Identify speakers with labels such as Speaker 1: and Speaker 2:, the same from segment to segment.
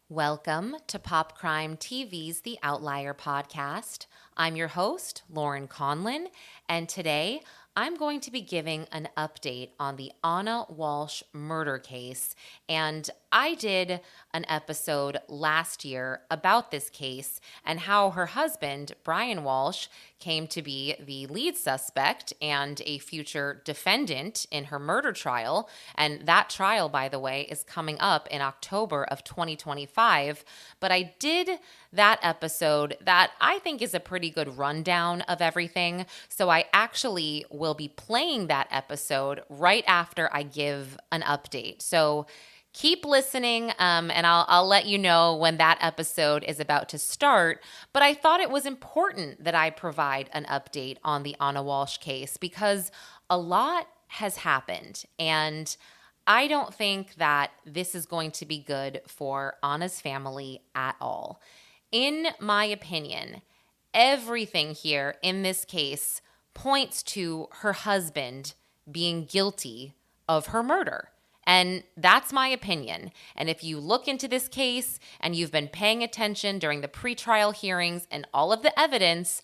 Speaker 1: Welcome to Pop Crime TV's The Outlier podcast. I'm your host, Lauren Conlin, and today I'm going to be giving an update on the Anna Walshe murder case. And I did an episode last year about this case and how her husband, Brian Walshe, came to be the lead suspect and a future defendant in her murder trial. And that trial, by the way, is coming up in October of 2025. But I did that episode that I think is a pretty good rundown of everything. So I actually will be playing that episode right after I give an update. So keep listening, and I'll let you know when that episode is about to start. But I thought it was important that I provide an update on the Anna Walshe case because a lot has happened, and I don't think that this is going to be good for Anna's family at all. In my opinion, everything here in this case points to her husband being guilty of her murder. And that's my opinion. And if you look into this case and you've been paying attention during the pretrial hearings and all of the evidence,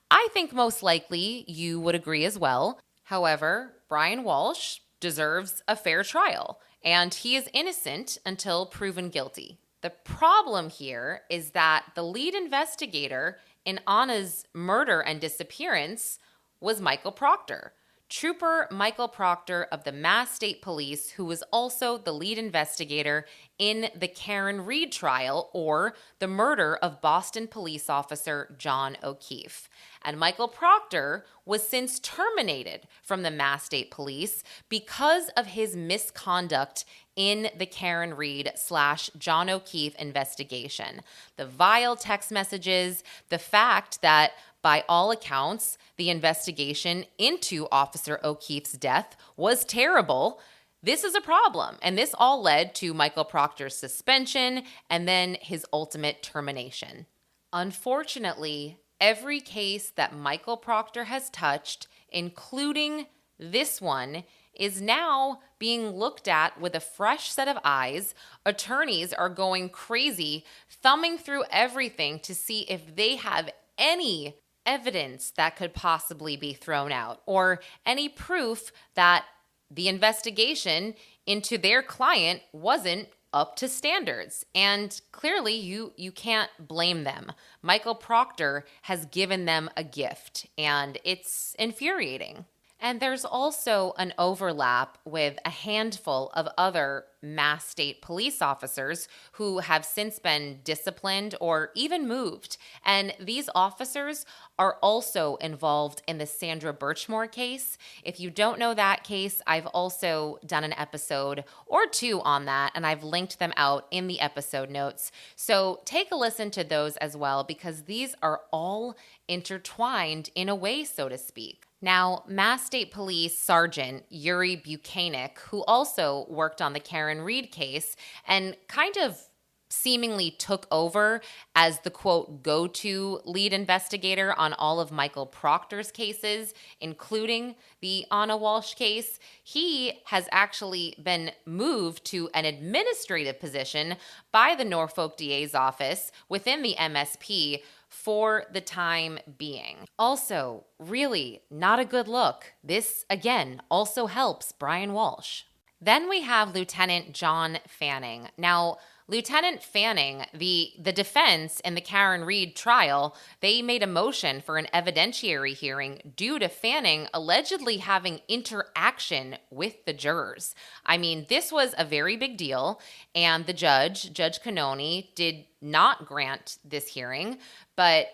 Speaker 1: I think most likely you would agree as well. However, Brian Walshe deserves a fair trial, and he is innocent until proven guilty. The problem here is that the lead investigator in Anna's murder and disappearance was Michael Proctor. Trooper Michael Proctor of the Mass State Police, who was also the lead investigator in the Karen Reed trial, or the murder of Boston police officer John O'Keefe. And Michael Proctor was since terminated from the Mass State Police because of his misconduct in the Karen Reed / John O'Keefe investigation. The vile text messages, the fact that by all accounts, the investigation into Officer O'Keefe's death was terrible. This is a problem, and this all led to Michael Proctor's suspension and then his ultimate termination. Unfortunately, every case that Michael Proctor has touched, including this one, is now being looked at with a fresh set of eyes. Attorneys are going crazy, thumbing through everything to see if they have any evidence that could possibly be thrown out or any proof that the investigation into their client wasn't up to standards. And clearly you can't blame them. Michael Proctor has given them a gift, and it's infuriating. And there's also an overlap with a handful of other Mass State police officers who have since been disciplined or even moved. And these officers are also involved in the Sandra Birchmore case. If you don't know that case, I've also done an episode or two on that, and I've linked them out in the episode notes. So take a listen to those as well, because these are all intertwined in a way, so to speak. Now, Mass State Police Sergeant Yuri Buchanan, who also worked on the Karen Reed case and kind of seemingly took over as the, quote, go-to lead investigator on all of Michael Proctor's cases, including the Anna Walshe case, he has actually been moved to an administrative position by the Norfolk DA's office within the MSP for the time being. Also, really not a good look. This, again, also helps Brian Walshe. Then we have Lieutenant John Fanning. Now, Lieutenant Fanning, the defense in the Karen Reed trial, they made a motion for an evidentiary hearing due to Fanning allegedly having interaction with the jurors. I mean, this was a very big deal, and the Judge Cannoni, did not grant this hearing, but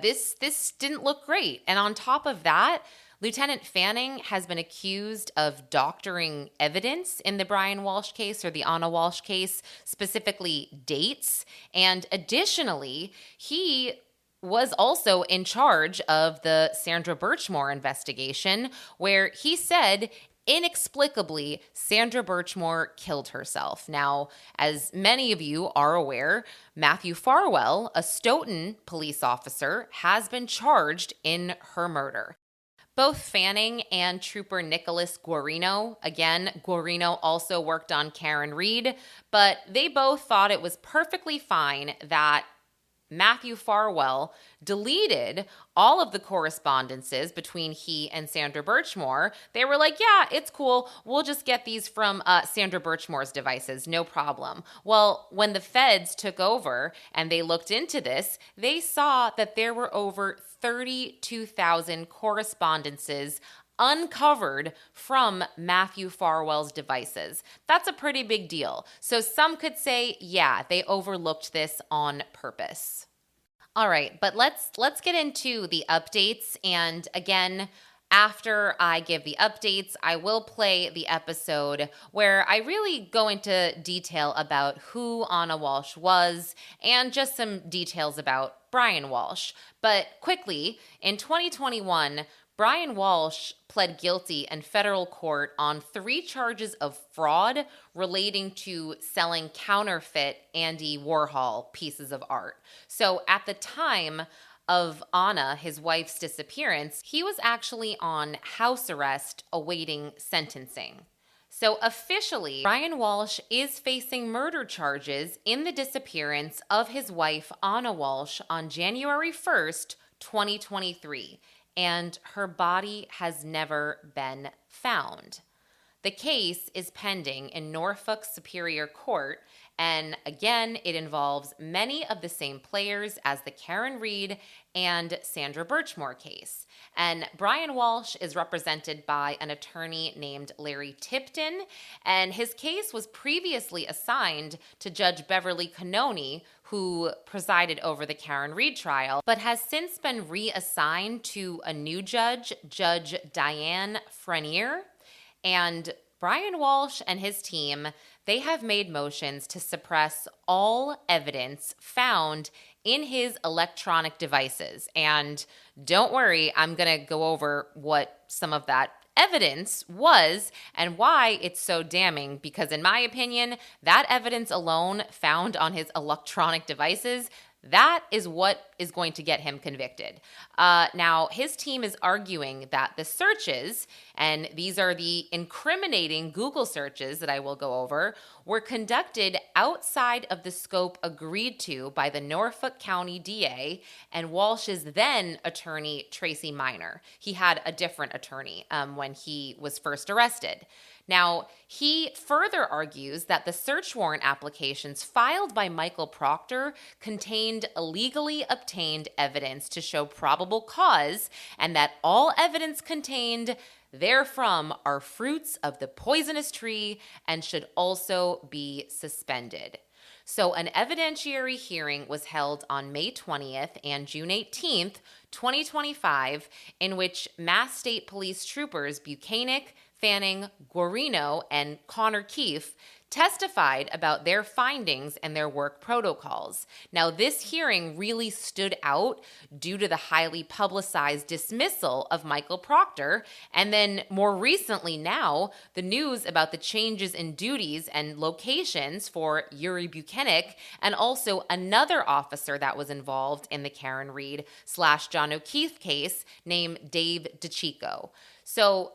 Speaker 1: this didn't look great. And on top of that, Lieutenant Fanning has been accused of doctoring evidence in the Brian Walshe case or the Anna Walshe case, specifically dates. And additionally, he was also in charge of the Sandra Birchmore investigation, where he said inexplicably Sandra Birchmore killed herself. Now, as many of you are aware, Matthew Farwell, a Stoughton police officer, has been charged in her murder. Both Fanning and Trooper Nicholas Guarino, again, Guarino also worked on Karen Reed, but they both thought it was perfectly fine that Matthew Farwell deleted all of the correspondences between he and Sandra Birchmore. They were like, yeah, it's cool. We'll just get these from Sandra Birchmore's devices. No problem. Well, when the feds took over and they looked into this, they saw that there were over 32,000 correspondences uncovered from Matthew Farwell's devices. That's a pretty big deal. So some could say, yeah, they overlooked this on purpose. All right, but let's get into the updates. And again, after I give the updates, I will play the episode where I really go into detail about who Anna Walshe was and just some details about Brian Walshe. But quickly, in 2021, Brian Walshe pled guilty in federal court on 3 charges of fraud relating to selling counterfeit Andy Warhol pieces of art. So at the time of Anna, his wife's disappearance, he was actually on house arrest awaiting sentencing. So officially, Brian Walshe is facing murder charges in the disappearance of his wife, Anna Walshe, on January 1st, 2023. And her body has never been found. The case is pending in Norfolk Superior Court, and again, it involves many of the same players as the Karen Reed and Sandra Birchmore case. And Brian Walshe is represented by an attorney named Larry Tipton, and his case was previously assigned to Judge Beverly Cannoni, who presided over the Karen Reed trial, but has since been reassigned to a new judge, Judge Diane Frenier. And Brian Walshe and his team, they have made motions to suppress all evidence found in his electronic devices. And don't worry, I'm going to go over what some of that evidence was and why it's so damning, because in my opinion, that evidence alone found on his electronic devices, that is what is going to get him convicted. Now, his team is arguing that the searches, and these are the incriminating Google searches that I will go over, were conducted outside of the scope agreed to by the Norfolk County DA and Walsh's then attorney, Tracy Minor. He had a different attorney when he was first arrested. Now, he further argues that the search warrant applications filed by Michael Proctor contained illegally obtained evidence to show probable cause, and that all evidence contained therefrom are fruits of the poisonous tree and should also be suspended. So an evidentiary hearing was held on May 20th and June 18th, 2025, in which Mass State Police troopers Buchanan, Fanning, Guarino, and Connor Keefe testified about their findings and their work protocols. Now, this hearing really stood out due to the highly publicized dismissal of Michael Proctor, and then more recently now, the news about the changes in duties and locations for Yuri Buchanan and also another officer that was involved in the Karen Reed / John O'Keefe case named Dave DeChico. So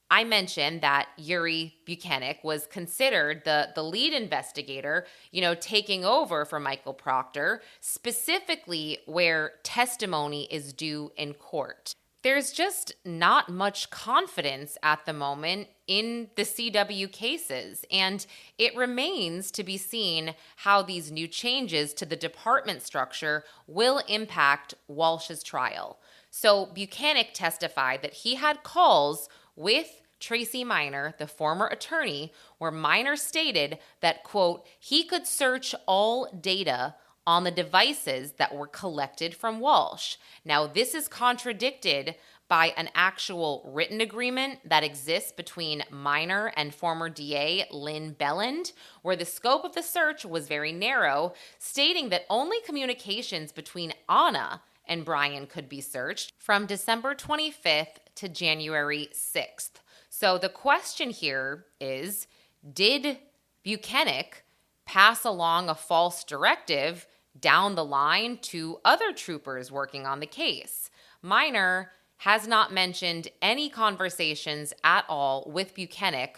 Speaker 1: I mentioned that Yuri Buchanan was considered the lead investigator, taking over for Michael Proctor, specifically where testimony is due in court. There's just not much confidence at the moment in the CW cases, and it remains to be seen how these new changes to the department structure will impact Walsh's trial. So Buchanan testified that he had calls with Tracy Minor, the former attorney, where Minor stated that, quote, he could search all data on the devices that were collected from Walshe. Now, this is contradicted by an actual written agreement that exists between Minor and former DA Lynn Belland, where the scope of the search was very narrow, stating that only communications between Anna and Brian could be searched from December 25th to January 6th. So the question here is, did Buchanan pass along a false directive down the line to other troopers working on the case? Minor has not mentioned any conversations at all with Buchanan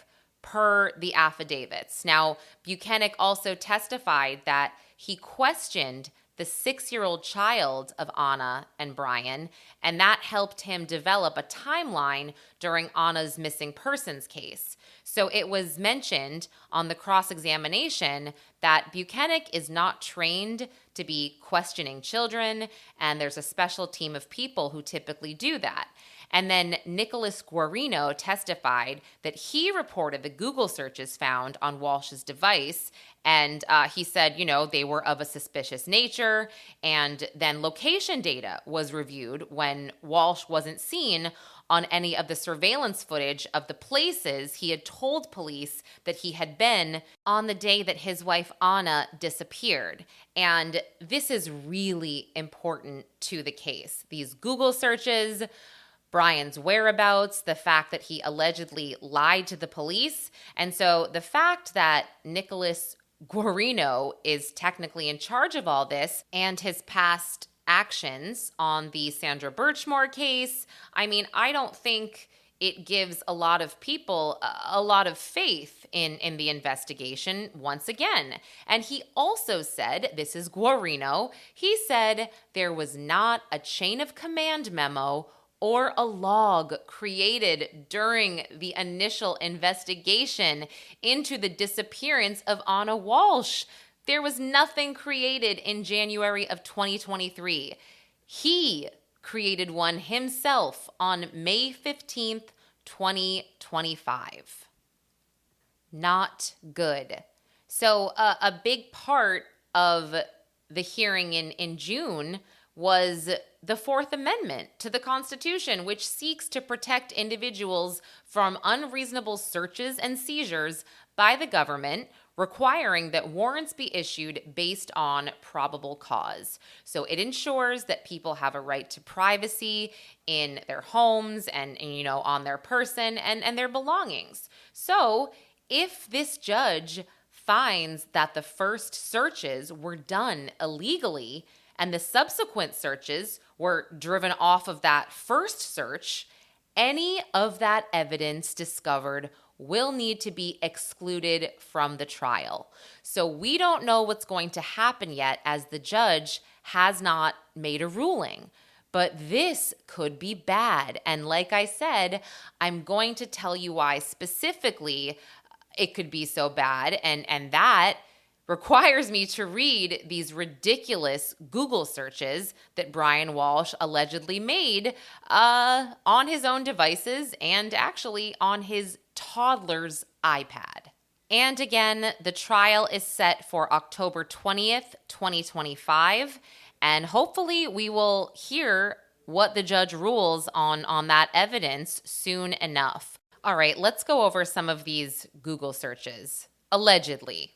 Speaker 1: per the affidavits. Now, Buchanan also testified that he questioned the 6-year-old child of Anna and Brian, and that helped him develop a timeline during Anna's missing persons case. So it was mentioned on the cross-examination that Buchanan is not trained to be questioning children, and there's a special team of people who typically do that. And then Nicholas Guarino testified that he reported the Google searches found on Walsh's device. And he said, they were of a suspicious nature. And then location data was reviewed when Walsh wasn't seen on any of the surveillance footage of the places he had told police that he had been on the day that his wife Anna disappeared. And this is really important to the case. These Google searches, Brian's whereabouts, the fact that he allegedly lied to the police. And so the fact that Nicholas Guarino is technically in charge of all this and his past actions on the Sandra Birchmore case, I don't think it gives a lot of people a lot of faith in the investigation once again. And he also said, this is Guarino, he said there was not a chain of command memo or a log created during the initial investigation into the disappearance of Anna Walsh. There was nothing created in January of 2023. He created one himself on May 15th, 2025. Not good. So a big part of the hearing in June was the Fourth Amendment to the Constitution, which seeks to protect individuals from unreasonable searches and seizures by the government, requiring that warrants be issued based on probable cause. So it ensures that people have a right to privacy in their homes and on their person and their belongings. So if this judge finds that the first searches were done illegally and the subsequent searches were driven off of that first search, any of that evidence discovered will need to be excluded from the trial. So we don't know what's going to happen yet, as the judge has not made a ruling. But this could be bad. And like I said, I'm going to tell you why specifically it could be so bad. And that requires me to read these ridiculous Google searches that Brian Walshe allegedly made on his own devices and actually on his toddler's iPad. And again, the trial is set for October 20th, 2025. And hopefully we will hear what the judge rules on that evidence soon enough. All right, let's go over some of these Google searches. Allegedly.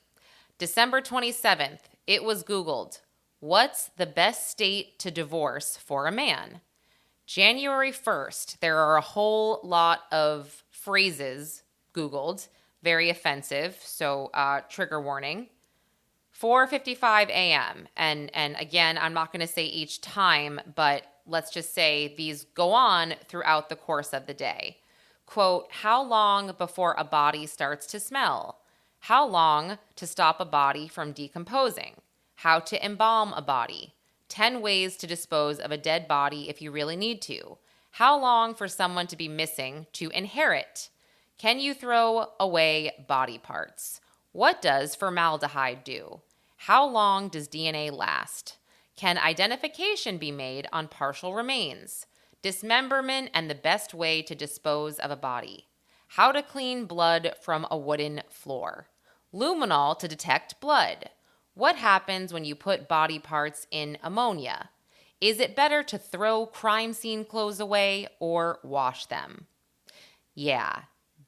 Speaker 1: December 27th, it was Googled, what's the best state to divorce for a man? January 1st, there are a whole lot of phrases Googled, very offensive, so trigger warning. 4:55 a.m., and again, I'm not going to say each time, but let's just say these go on throughout the course of the day. Quote, how long before a body starts to smell? How long to stop a body from decomposing? How to embalm a body? 10 ways to dispose of a dead body if you really need to. How long for someone to be missing to inherit? Can you throw away body parts? What does formaldehyde do? How long does DNA last? Can identification be made on partial remains? Dismemberment and the best way to dispose of a body. How to clean blood from a wooden floor. Luminol to detect blood. What happens when you put body parts in ammonia? Is it better to throw crime scene clothes away or wash them? Yeah,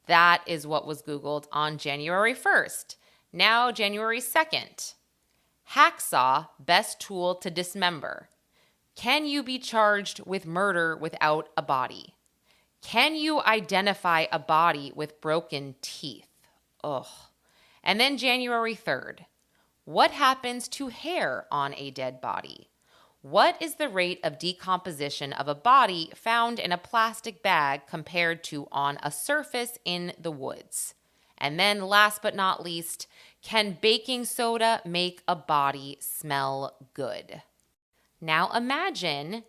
Speaker 1: that is what was Googled on January 1st. Now January 2nd. Hacksaw, best tool to dismember. Can you be charged with murder without a body? Can you identify a body with broken teeth? Ugh. And then January 3rd. What happens to hair on a dead body? What is the rate of decomposition of a body found in a plastic bag compared to on a surface in the woods? And then last but not least, can baking soda make a body smell good? Now imagine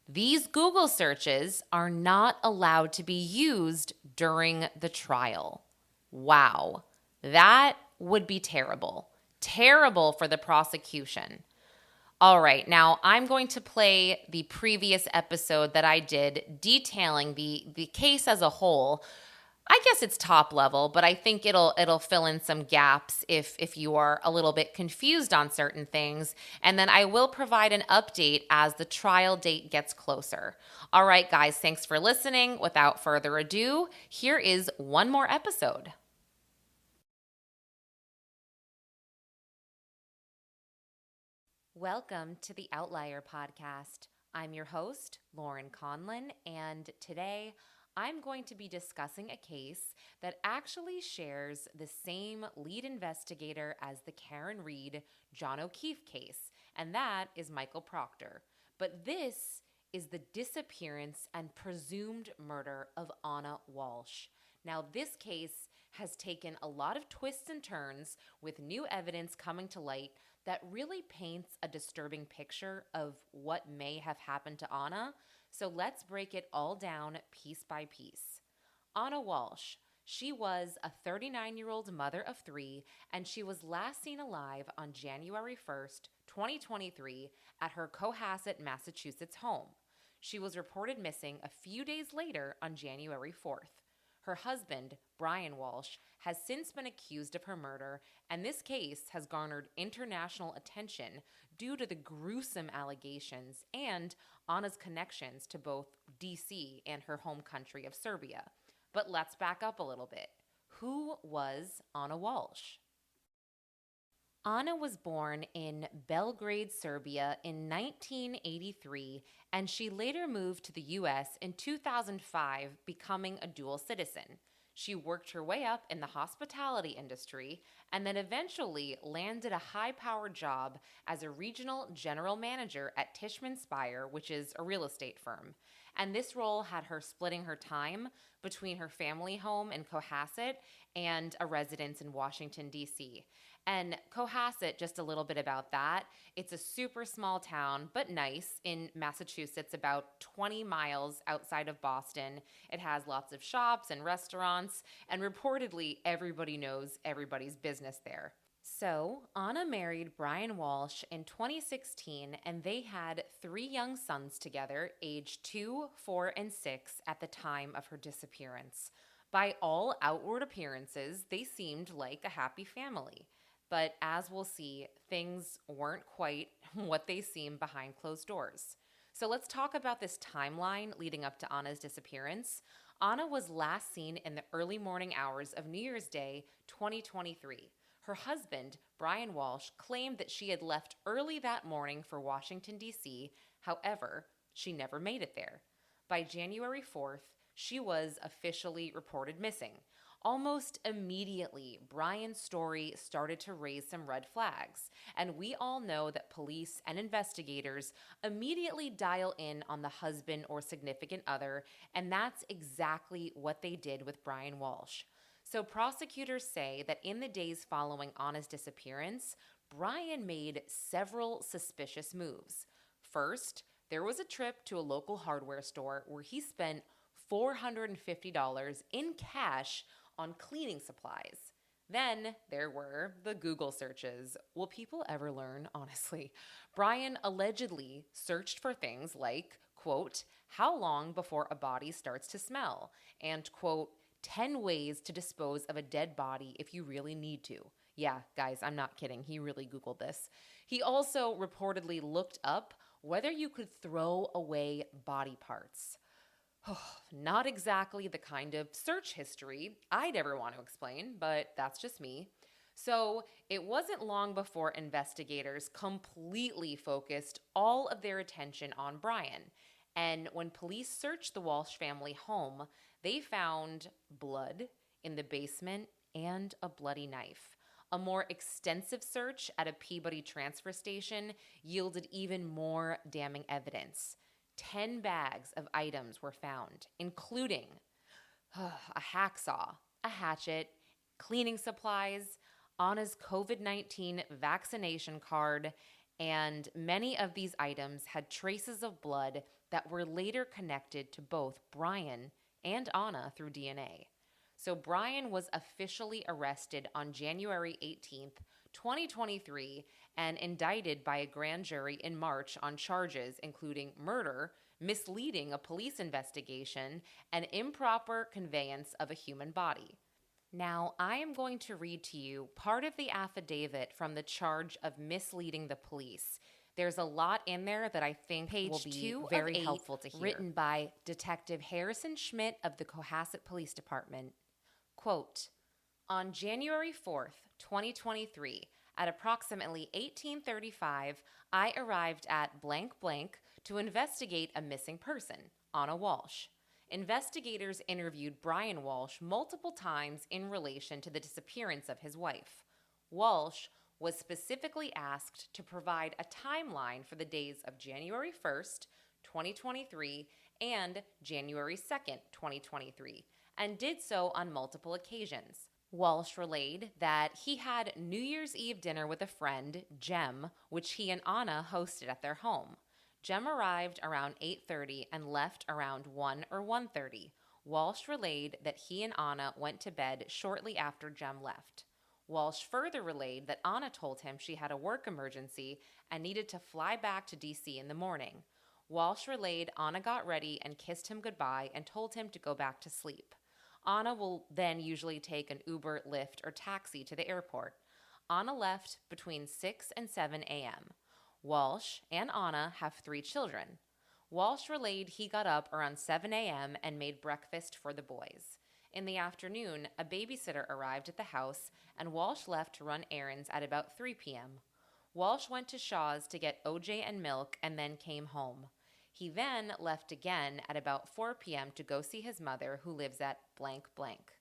Speaker 1: these Google searches are not allowed to be used during the trial. Wow, that would be terrible. Terrible for the prosecution. All right, now I'm going to play the previous episode that I did detailing the case as a whole. I guess it's top level, but I think it'll fill in some gaps if you are a little bit confused on certain things. And then I will provide an update as the trial date gets closer. All right, guys, thanks for listening. Without further ado, here is one more episode. Welcome to the Outlier Podcast. I'm your host, Lauren Conlin, and today I'm going to be discussing a case that actually shares the same lead investigator as the Karen Reed, John O'Keefe case, and that is Michael Proctor. But this is the disappearance and presumed murder of Anna Walshe. Now, this case has taken a lot of twists and turns with new evidence coming to light that really paints a disturbing picture of what may have happened to Anna. So let's break it all down piece by piece. Anna Walshe. She was a 39-year-old mother of three, and she was last seen alive on January 1st, 2023, at her Cohasset, Massachusetts home. She was reported missing a few days later on January 4th. Her husband, Brian Walshe, has since been accused of her murder, and this case has garnered international attention due to the gruesome allegations and Anna's connections to both DC and her home country of Serbia. But let's back up a little bit. Who was Anna Walshe? Anna was born in Belgrade, Serbia in 1983, and she later moved to the U.S. in 2005, becoming a dual citizen. She worked her way up in the hospitality industry and then eventually landed a high-powered job as a regional general manager at Tishman Speyer, which is a real estate firm. And this role had her splitting her time between her family home in Cohasset and a residence in Washington, D.C. And Cohasset, just a little bit about that. It's a super small town, but nice, in Massachusetts, about 20 miles outside of Boston. It has lots of shops and restaurants, and reportedly everybody knows everybody's business there. So, Anna married Brian Walshe in 2016, and they had three young sons together, aged 2, 4, and 6 at the time of her disappearance. By all outward appearances, they seemed like a happy family. But as we'll see, things weren't quite what they seem behind closed doors. So let's talk about this timeline leading up to Anna's disappearance. Anna was last seen in the early morning hours of New Year's Day, 2023. Her husband, Brian Walshe, claimed that she had left early that morning for Washington, D.C. However, she never made it there. By January 4th, she was officially reported missing. Almost immediately, Brian's story started to raise some red flags, and we all know that police and investigators immediately dial in on the husband or significant other, and that's exactly what they did with Brian Walshe. So prosecutors say that in the days following Anna's disappearance, Brian made several suspicious moves. First, there was a trip to a local hardware store where he spent $450 in cash on cleaning supplies. Then there were the Google searches. Will people ever learn, honestly? Brian allegedly searched for things like, quote, how long before a body starts to smell, and, quote, 10 ways to dispose of a dead body if you really need to. Yeah, guys, I'm not kidding. He really Googled this. He also reportedly looked up whether you could throw away body parts. Not exactly the kind of search history I'd ever want to explain, but that's just me. So it wasn't long before investigators completely focused all of their attention on Brian. And when police searched the Walshe family home, they found blood in the basement and a bloody knife. A more extensive search at a Peabody transfer station yielded even more damning evidence. 10 bags of items were found, including a hacksaw, a hatchet, cleaning supplies, Anna's COVID 19 vaccination card, and many of these items had traces of blood that were later connected to both Brian and Anna through DNA. So Brian was officially arrested on January 18th, 2023, and indicted by a grand jury in March on charges including murder, misleading a police investigation, and improper conveyance of a human body. Now, I am going to read to you part of the affidavit from the charge of misleading the police. There's a lot in there that I think will be very helpful to hear. Written by Detective Harrison Schmidt of the Cohasset Police Department. Quote, on January 4th, 2023, at approximately 1835, I arrived at blank blank to investigate a missing person, Anna Walshe. Investigators interviewed Brian Walshe multiple times in relation to the disappearance of his wife. Walshe was specifically asked to provide a timeline for the days of January 1st, 2023, and January 2nd, 2023, and did so on multiple occasions. Walshe relayed that he had New Year's Eve dinner with a friend, Jem, which he and Anna hosted at their home. Jem arrived around 8:30 and left around 1 or 1:30. Walshe relayed that he and Anna went to bed shortly after Jem left. Walshe further relayed that Anna told him she had a work emergency and needed to fly back to D.C. in the morning. Walshe relayed Anna got ready and kissed him goodbye and told him to go back to sleep. Anna will then usually take an Uber, Lyft, or taxi to the airport. Anna left between 6 and 7 a.m. Walshe and Anna have 3 children. Walshe relayed he got up around 7 a.m. and made breakfast for the boys. In the afternoon, a babysitter arrived at the house, and Walshe left to run errands at about 3 p.m. Walshe went to Shaw's to get OJ and milk and then came home. He then left again at about 4 p.m. to go see his mother, who lives at blank blank.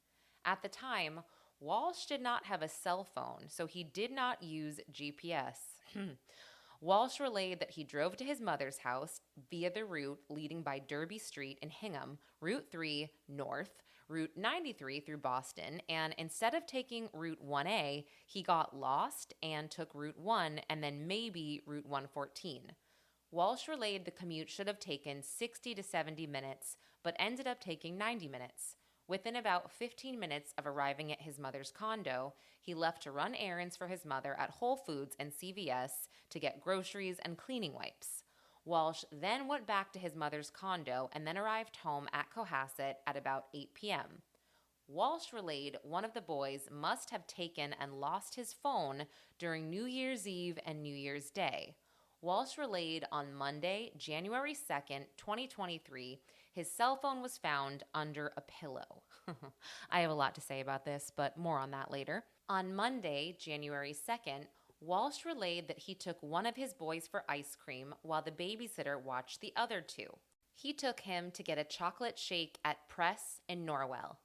Speaker 1: At the time, Walshe did not have a cell phone, so he did not use GPS. Walshe relayed that he drove to his mother's house via the route leading by Derby Street in Hingham, Route 3 north, Route 93 through Boston, and instead of taking Route 1A, he got lost and took Route 1 and then maybe Route 114. Walshe relayed the commute should have taken 60 to 70 minutes, but ended up taking 90 minutes. Within about 15 minutes of arriving at his mother's condo, he left to run errands for his mother at Whole Foods and CVS to get groceries and cleaning wipes. Walshe then went back to his mother's condo and then arrived home at Cohasset at about 8 p.m. Walshe relayed one of the boys must have taken and lost his phone during New Year's Eve and New Year's Day. Walshe relayed on Monday, January 2nd, 2023, his cell phone was found under a pillow. I have a lot to say about this, but more on that later. On Monday, January 2nd, Walshe relayed that he took one of his boys for ice cream while the babysitter watched the other 2. He took him to get a chocolate shake at Press in Norwell.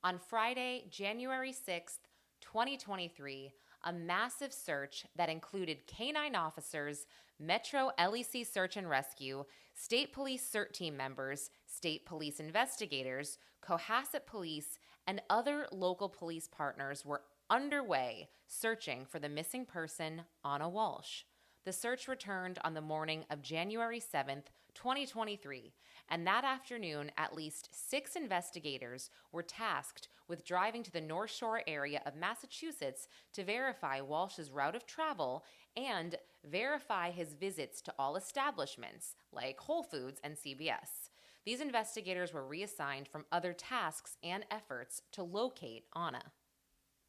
Speaker 1: On Friday, January 6th, 2023, a massive search that included K-9 officers, Metro LEC Search and Rescue, State Police CERT team members, State Police investigators, Cohasset Police, and other local police partners were underway searching for the missing person, Anna Walshe. The search returned on the morning of January 7th, 2023, and that afternoon, at least 6 investigators were tasked with driving to the North Shore area of Massachusetts to verify Walsh's route of travel and verify his visits to all establishments, like Whole Foods and CVS. These investigators were reassigned from other tasks and efforts to locate Anna.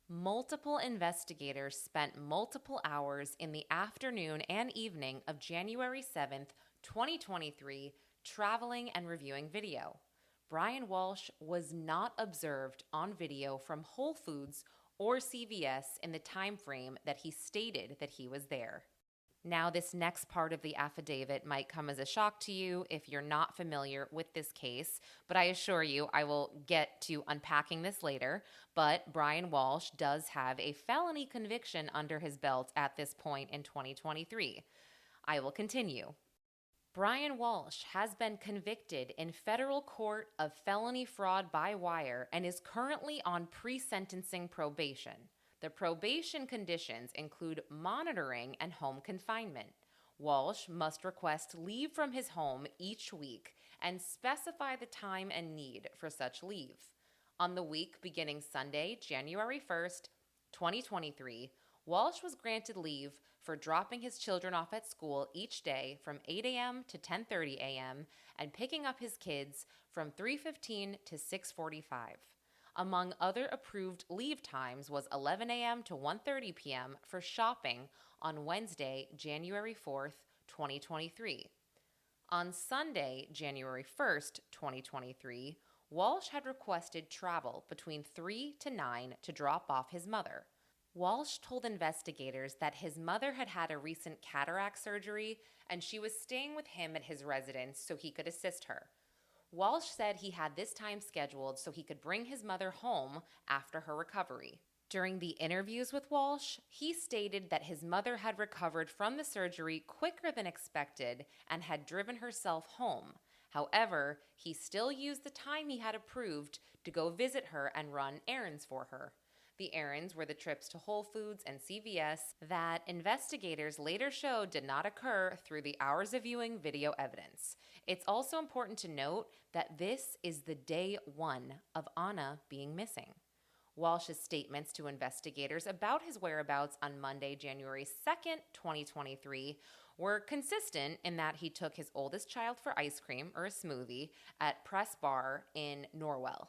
Speaker 1: Multiple investigators spent multiple hours in the afternoon and evening of January 7th, 2023, traveling and reviewing video. Brian Walshe was not observed on video from Whole Foods or CVS in the time frame that he stated that he was there. Now, this next part of the affidavit might come as a shock to you if you're not familiar with this case, but I assure you I will get to unpacking this later. But Brian Walshe does have a felony conviction under his belt at this point in 2023. I will continue. Brian Walshe has been convicted in federal court of felony fraud by wire and is currently on pre-sentencing probation. The probation conditions include monitoring and home confinement. Walshe must request leave from his home each week and specify the time and need for such leave. On the week beginning Sunday, January 1st, 2023, Walshe was granted leave for dropping his children off at school each day from 8 a.m. to 10:30 a.m. and picking up his kids from 3:15 to 6:45. Among other approved leave times was 11 a.m. to 1:30 p.m. for shopping on Wednesday, January 4th, 2023. On Sunday, January 1st, 2023, Walshe had requested travel between 3 to 9 to drop off his mother. Walshe told investigators that his mother had had a recent cataract surgery and she was staying with him at his residence so he could assist her. Walshe said he had this time scheduled so he could bring his mother home after her recovery. During the interviews with Walshe, he stated that his mother had recovered from the surgery quicker than expected and had driven herself home. However, he still used the time he had approved to go visit her and run errands for her. The errands were the trips to Whole Foods and CVS that investigators later showed did not occur through the hours of viewing video evidence. It's also important to note that this is the day one of Anna being missing. Walsh's statements to investigators about his whereabouts on Monday, January 2nd, 2023, were consistent in that he took his oldest child for ice cream or a smoothie at Press Bar in Norwell.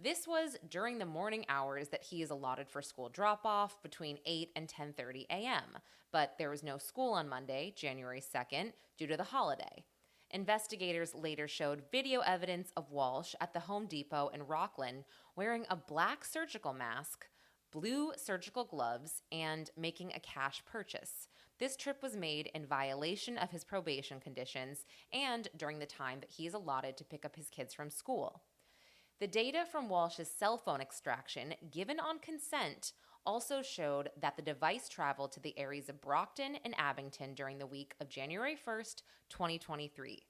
Speaker 1: This was during the morning hours that he is allotted for school drop-off between 8 and 10:30 a.m., but there was no school on Monday, January 2nd, due to the holiday. Investigators later showed video evidence of Walshe at the Home Depot in Rockland wearing a black surgical mask, blue surgical gloves, and making a cash purchase. This trip was made in violation of his probation conditions and during the time that he is allotted to pick up his kids from school. The data from Walsh's cell phone extraction, given on consent, also showed that the device traveled to the areas of Brockton and Abington during the week of January 1st, 2023.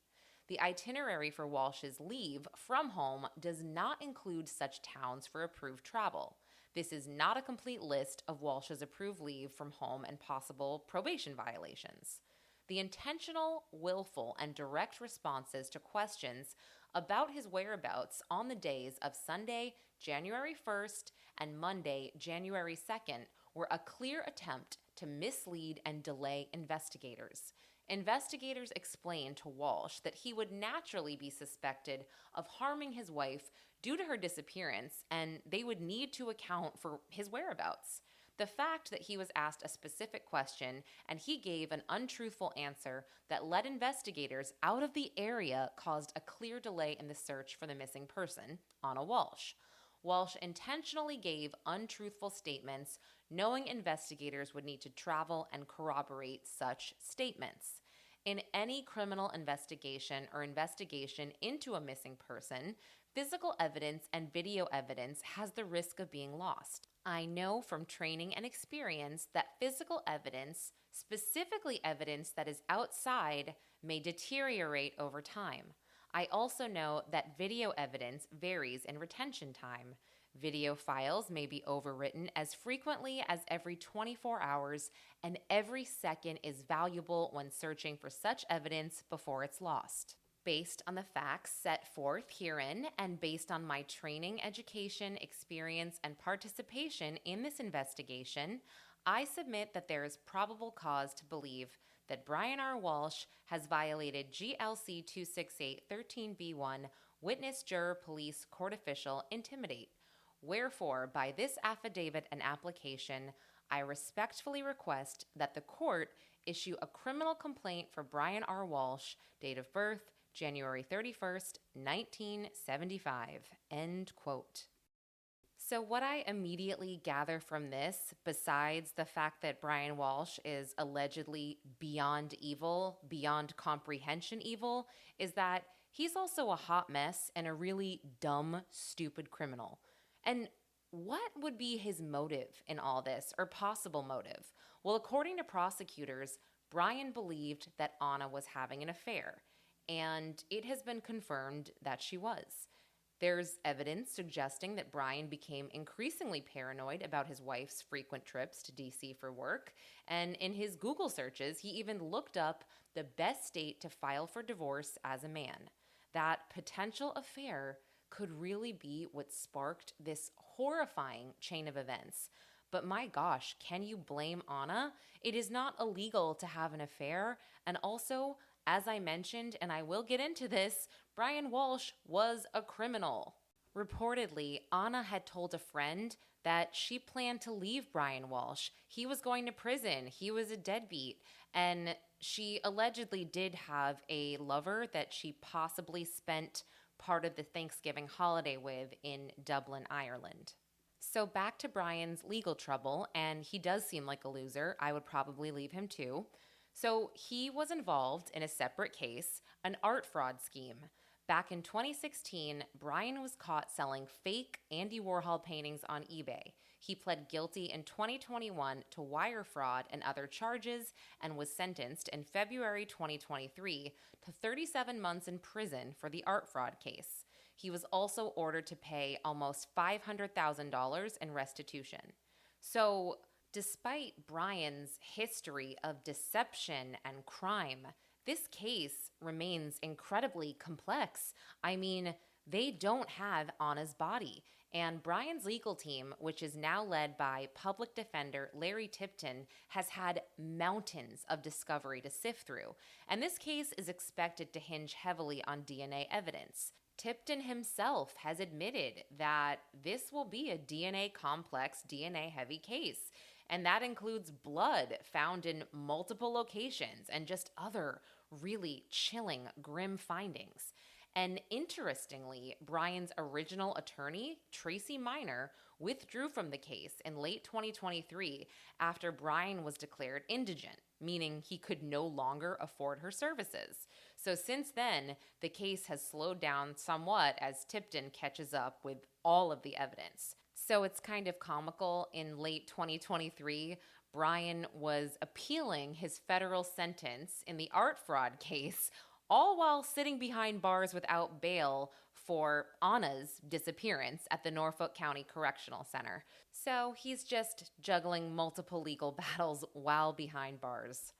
Speaker 1: The itinerary for Walsh's leave from home does not include such towns for approved travel. This is not a complete list of Walsh's approved leave from home and possible probation violations. The intentional, willful, and direct responses to questions about his whereabouts on the days of Sunday, January 1st, and Monday, January 2nd, were a clear attempt to mislead and delay investigators. Investigators explained to Walshe that he would naturally be suspected of harming his wife due to her disappearance, and they would need to account for his whereabouts. The fact that he was asked a specific question and he gave an untruthful answer that led investigators out of the area caused a clear delay in the search for the missing person, Anna Walshe. Walshe intentionally gave untruthful statements, knowing investigators would need to travel and corroborate such statements. In any criminal investigation or investigation into a missing person, physical evidence and video evidence has the risk of being lost. I know from training and experience that physical evidence, specifically evidence that is outside, may deteriorate over time. I also know that video evidence varies in retention time. Video files may be overwritten as frequently as every 24 hours, and every second is valuable when searching for such evidence before it's lost. Based on the facts set forth herein and based on my training, education, experience, and participation in this investigation, I submit that there is probable cause to believe that Brian R. Walshe has violated GLC 268-13B1, Witness, Juror, Police, Court Official, Intimidate. Wherefore, by this affidavit and application, I respectfully request that the court issue a criminal complaint for Brian R. Walshe, date of birth, January 31st, 1975. End quote. So, what I immediately gather from this, besides the fact that Brian Walshe is allegedly beyond evil, beyond comprehension evil, is that he's also a hot mess and a really dumb, stupid criminal. And what would be his motive in all this, or possible motive? Well, according to prosecutors, Brian believed that Anna was having an affair, and it has been confirmed that she was. There's evidence suggesting that Brian became increasingly paranoid about his wife's frequent trips to DC for work, and in his Google searches, he even looked up the best state to file for divorce as a man. That potential affair could really be what sparked this horrifying chain of events. But my gosh, can you blame Anna? It is not illegal to have an affair, and also, as I mentioned, and I will get into this, Brian Walshe was a criminal. Reportedly, Anna had told a friend that she planned to leave Brian Walshe. He was going to prison, he was a deadbeat, and she allegedly did have a lover that she possibly spent part of the Thanksgiving holiday with in Dublin, Ireland. So back to Brian's legal trouble, and he does seem like a loser. I would probably leave him too. So he was involved in a separate case, an art fraud scheme. Back in 2016, Brian was caught selling fake Andy Warhol paintings on eBay. He pled guilty in 2021 to wire fraud and other charges and was sentenced in February 2023 to 37 months in prison for the art fraud case. He was also ordered to pay almost $500,000 in restitution. So, despite Brian's history of deception and crime, this case remains incredibly complex. I mean, they don't have Anna's body. And Brian's legal team, which is now led by public defender Larry Tipton, has had mountains of discovery to sift through. And this case is expected to hinge heavily on DNA evidence. Tipton himself has admitted that this will be a DNA complex, DNA heavy case. And that includes blood found in multiple locations and just other really chilling, grim findings. And interestingly, Brian's original attorney, Tracy Minor, withdrew from the case in late 2023 after Brian was declared indigent, meaning he could no longer afford her services. So since then, the case has slowed down somewhat as Tipton catches up with all of the evidence. So it's kind of comical. In late 2023, Brian was appealing his federal sentence in the art fraud case, all while sitting behind bars without bail for Anna's disappearance at the Norfolk County Correctional Center. So he's just juggling multiple legal battles while behind bars.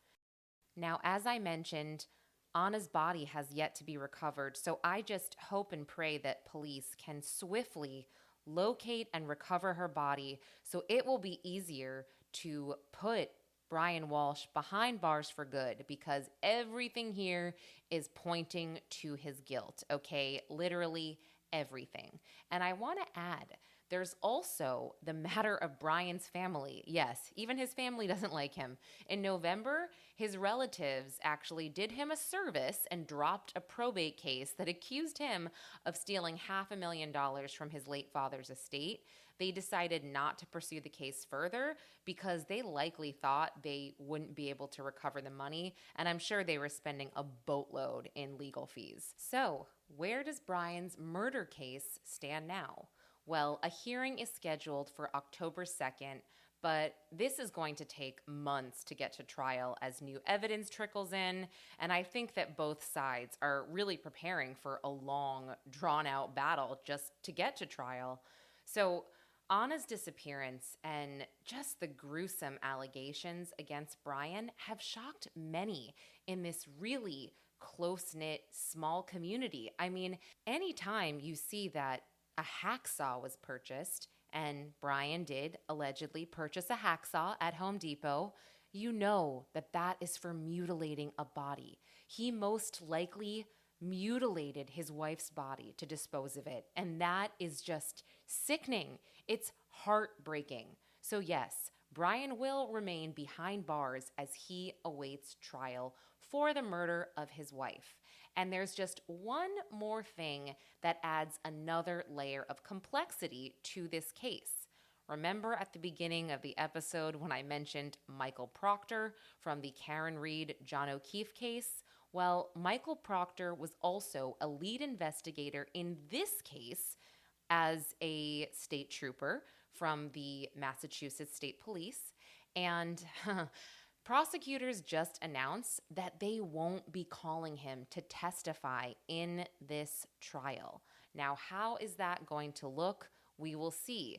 Speaker 1: Now, as I mentioned, Anna's body has yet to be recovered, so I just hope and pray that police can swiftly locate and recover her body so it will be easier to put Brian Walshe behind bars for good, because everything here is pointing to his guilt, okay? Literally everything. And I want to add, there's also the matter of Brian's family. Yes, even his family doesn't like him. In November, his relatives actually did him a service and dropped a probate case that accused him of stealing $500,000 from his late father's estate. They decided not to pursue the case further because they likely thought they wouldn't be able to recover the money, and I'm sure they were spending a boatload in legal fees. So, where does Brian's murder case stand now? Well, a hearing is scheduled for October 2nd, but this is going to take months to get to trial as new evidence trickles in, and I think that both sides are really preparing for a long, drawn-out battle just to get to trial. So, Anna's disappearance and just the gruesome allegations against Brian have shocked many in this really close-knit, small community. I mean, anytime you see that a hacksaw was purchased, and Brian did allegedly purchase a hacksaw at Home Depot, you know that that is for mutilating a body. He most likely mutilated his wife's body to dispose of it, and that is just sickening. It's heartbreaking. So yes, Brian will remain behind bars as he awaits trial for the murder of his wife. And there's just one more thing that adds another layer of complexity to this case. Remember at the beginning of the episode when I mentioned Michael Proctor from the Karen Reed John O'Keefe case? Well, Michael Proctor was also a lead investigator in this case as a state trooper from the Massachusetts State Police. And prosecutors just announced that they won't be calling him to testify in this trial. Now, how is that going to look? We will see.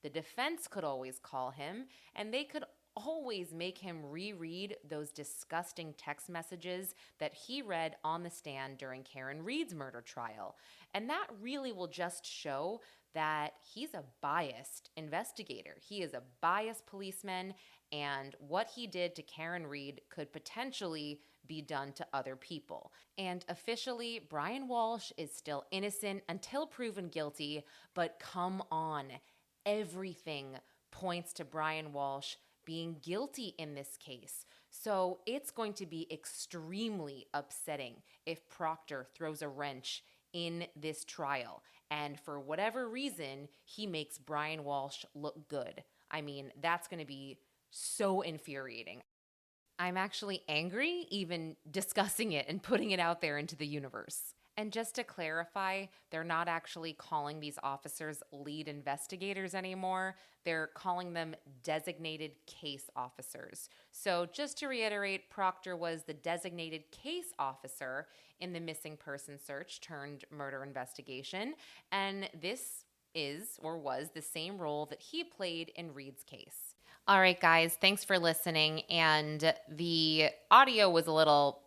Speaker 1: The defense could always call him, and they could always make him reread those disgusting text messages that he read on the stand during Karen Reed's murder trial. And that really will just show that he's a biased investigator. He is a biased policeman, and what he did to Karen Reed could potentially be done to other people. And officially, Brian Walshe is still innocent until proven guilty, but come on, everything points to Brian Walshe being guilty in this case. So it's going to be extremely upsetting if Proctor throws a wrench in this trial. And for whatever reason, he makes Brian Walshe look good. I mean, that's going to be so infuriating. I'm actually angry even discussing it and putting it out there into the universe. And just to clarify, they're not actually calling these officers lead investigators anymore. They're calling them designated case officers. So just to reiterate, Proctor was the designated case officer in the missing person search turned murder investigation. And this is or was the same role that he played in Reed's case. All right, guys, thanks for listening. And the audio was a little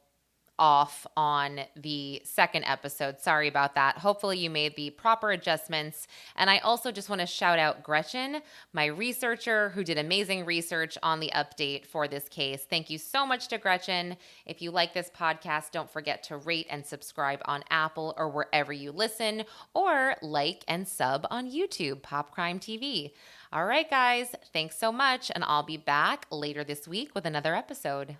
Speaker 1: off on the second episode. Sorry about that. Hopefully you made the proper adjustments. And I also just want to shout out Gretchen, my researcher who did amazing research on the update for this case. Thank you so much to Gretchen. If you like this podcast, don't forget to rate and subscribe on Apple or wherever you listen, or like and sub on YouTube, Pop Crime TV. All right, guys, thanks so much. And I'll be back later this week with another episode.